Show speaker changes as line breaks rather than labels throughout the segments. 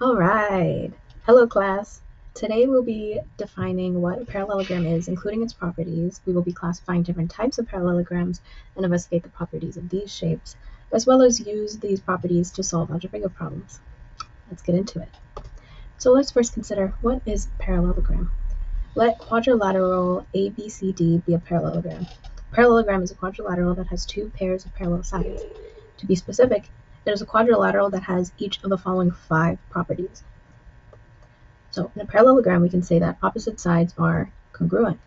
All right. Hello, class. Today we'll be defining what a parallelogram is, including its properties. We will be classifying different types of parallelograms and investigate the properties of these shapes, as well as use these properties to solve algebraic problems. Let's get into it. So let's first consider what is a parallelogram. Let quadrilateral ABCD be a parallelogram. A parallelogram is a quadrilateral that has two pairs of parallel sides. To be specific, it is a quadrilateral that has each of the following five properties. So in a parallelogram, we can say that opposite sides are congruent.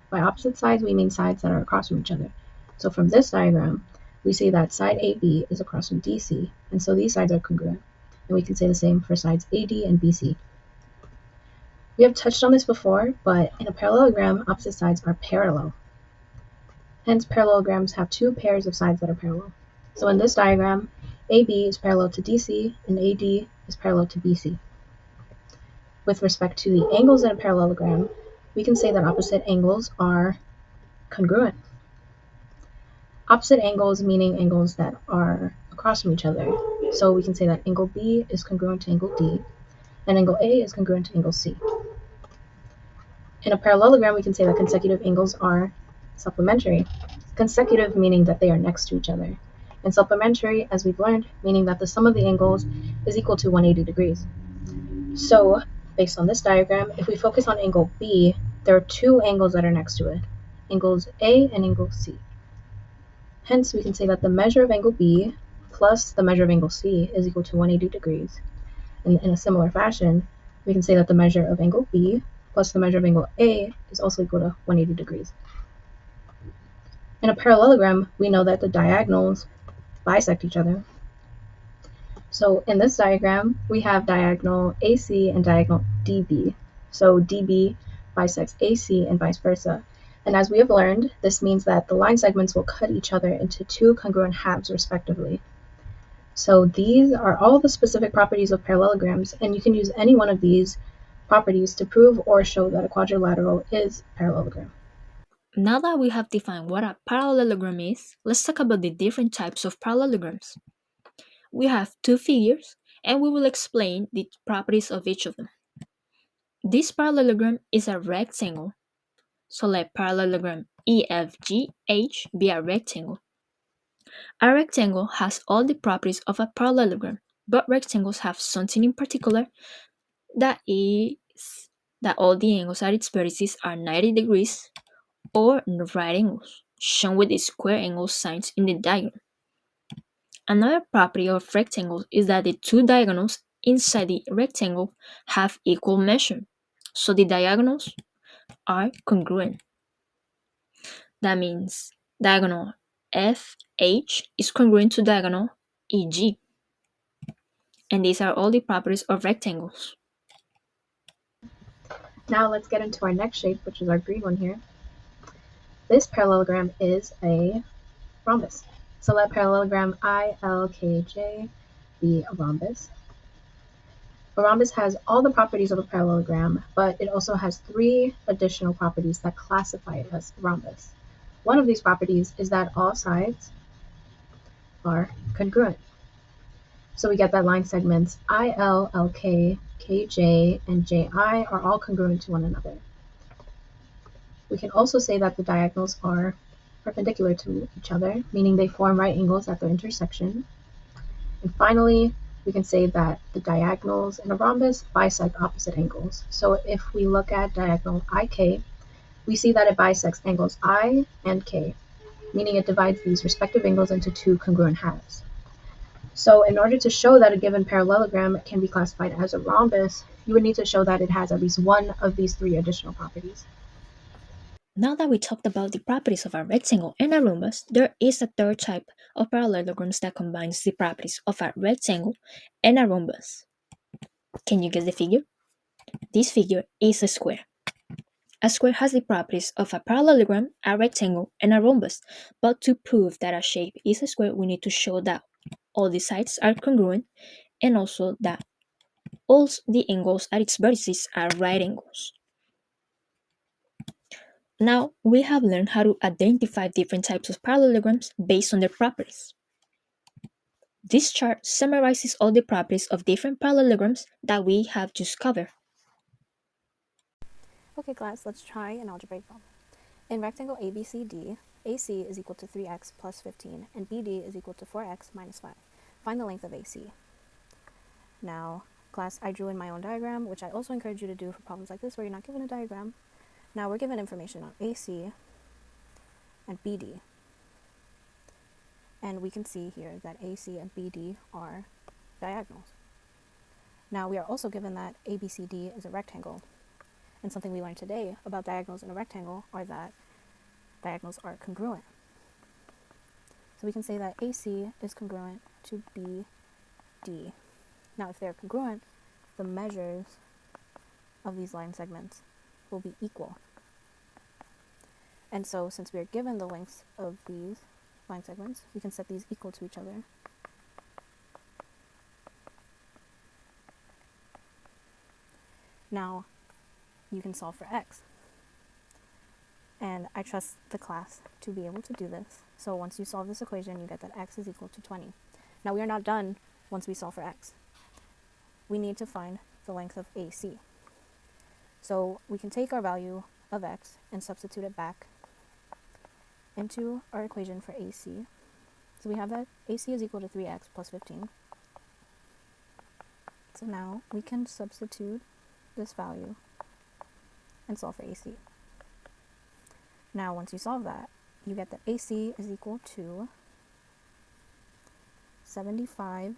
By opposite sides, we mean sides that are across from each other. So from this diagram, we see that side AB is across from DC, and so these sides are congruent. And we can say the same for sides AD and BC. We have touched on this before, but in a parallelogram, opposite sides are parallel. Hence, parallelograms have two pairs of sides that are parallel. So in this diagram, AB is parallel to DC, and AD is parallel to BC. With respect to the angles in a parallelogram, we can say that opposite angles are congruent. Opposite angles meaning angles that are across from each other. So we can say that angle B is congruent to angle D, and angle A is congruent to angle C. In a parallelogram, we can say that consecutive angles are supplementary. Consecutive meaning that they are next to each other, and supplementary, as we've learned, meaning that the sum of the angles is equal to 180 degrees. So, based on this diagram, if we focus on angle B, there are two angles that are next to it, angles A and angle C. Hence, we can say that the measure of angle B plus the measure of angle C is equal to 180 degrees. And in a similar fashion, we can say that the measure of angle B plus the measure of angle A is also equal to 180 degrees. In a parallelogram, we know that the diagonals bisect each other. So in this diagram, we have diagonal AC and diagonal DB. So DB bisects AC and vice versa. And as we have learned, this means that the line segments will cut each other into two congruent halves respectively. So these are all the specific properties of parallelograms, and you can use any one of these properties to prove or show that a quadrilateral is a parallelogram.
Now that we have defined what a parallelogram is, let's talk about the different types of parallelograms. We have two figures, and we will explain the properties of each of them. This parallelogram is a rectangle, so let parallelogram EFGH be a rectangle. A rectangle has all the properties of a parallelogram, but rectangles have something in particular that is that all the angles at its vertices are 90 degrees or right angles, shown with the square angle signs in the diagram. Another property of rectangles is that the two diagonals inside the rectangle have equal measure, so the diagonals are congruent. That means diagonal FH is congruent to diagonal EG, and these are all the properties of rectangles.
Now let's get into our next shape, which is our green one here. This parallelogram is a rhombus. So let parallelogram ILKJ be a rhombus. A rhombus has all the properties of a parallelogram, but it also has three additional properties that classify it as a rhombus. One of these properties is that all sides are congruent. So we get that line segments IL, LK, KJ, and JI are all congruent to one another. We can also say that the diagonals are perpendicular to each other, meaning they form right angles at their intersection. And finally, we can say that the diagonals in a rhombus bisect opposite angles. So if we look at diagonal IK, we see that it bisects angles I and K, meaning it divides these respective angles into two congruent halves. So in order to show that a given parallelogram can be classified as a rhombus, you would need to show that it has at least one of these three additional properties.
Now that we talked about the properties of a rectangle and a rhombus, there is a third type of parallelograms that combines the properties of a rectangle and a rhombus. Can you guess the figure? This figure is a square. A square has the properties of a parallelogram, a rectangle, and a rhombus, but to prove that a shape is a square, we need to show that all the sides are congruent and also that all the angles at its vertices are right angles. Now we have learned how to identify different types of parallelograms based on their properties. This chart summarizes all the properties of different parallelograms that we have just covered.
Okay class, let's try an algebraic problem. In rectangle ABCD, AC is equal to 3x plus 15 and BD is equal to 4x minus 5. Find the length of AC. Now, class, I drew in my own diagram, which I also encourage you to do for problems like this where you're not given a diagram. Now we're given information on AC and BD. And we can see here that AC and BD are diagonals. Now we are also given that ABCD is a rectangle. And something we learned today about diagonals in a rectangle are that diagonals are congruent. So we can say that AC is congruent to BD. Now if they're congruent, the measures of these line segments will be equal. And so since we are given the lengths of these line segments, we can set these equal to each other. Now you can solve for x. And I trust the class to be able to do this. So once you solve this equation, you get that x is equal to 20. Now we are not done once we solve for x. We need to find the length of AC. So we can take our value of x and substitute it back into our equation for AC. So we have that AC is equal to 3x plus 15. So now we can substitute this value and solve for AC. Now once you solve that, you get that AC is equal to 75,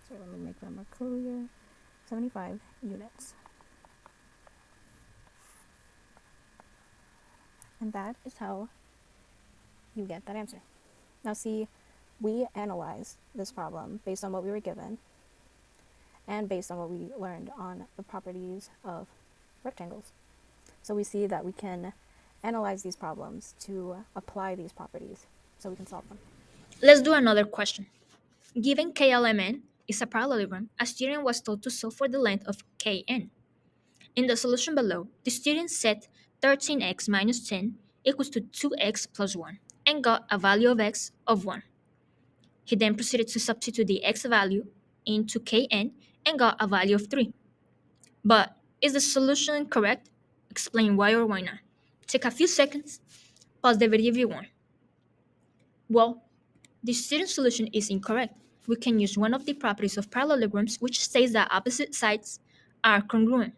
sorry, let me make that more clear, 75 units. And that is how you get that answer. Now see, we analyzed this problem based on what we were given and based on what we learned on the properties of rectangles. So we see that we can analyze these problems to apply these properties so we can solve them.
Let's do another question. Given KLMN is a parallelogram, a student was told to solve for the length of KN. In the solution below, the student set 13x minus 10 equals to 2x plus 1 and got a value of x of 1. He then proceeded to substitute the x value into Kn and got a value of 3. But is the solution correct? Explain why or why not. Take a few seconds, pause the video if you want. Well, the student solution is incorrect. We can use one of the properties of parallelograms which states that opposite sides are congruent.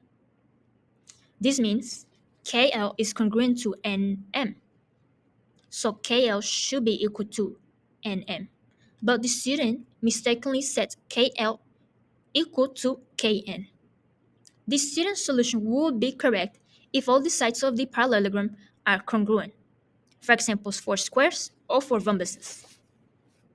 This means KL is congruent to NM. So KL should be equal to NM. But the student mistakenly set KL equal to KN. The student solution would be correct if all the sides of the parallelogram are congruent. For example, 4 squares or 4 rhombuses.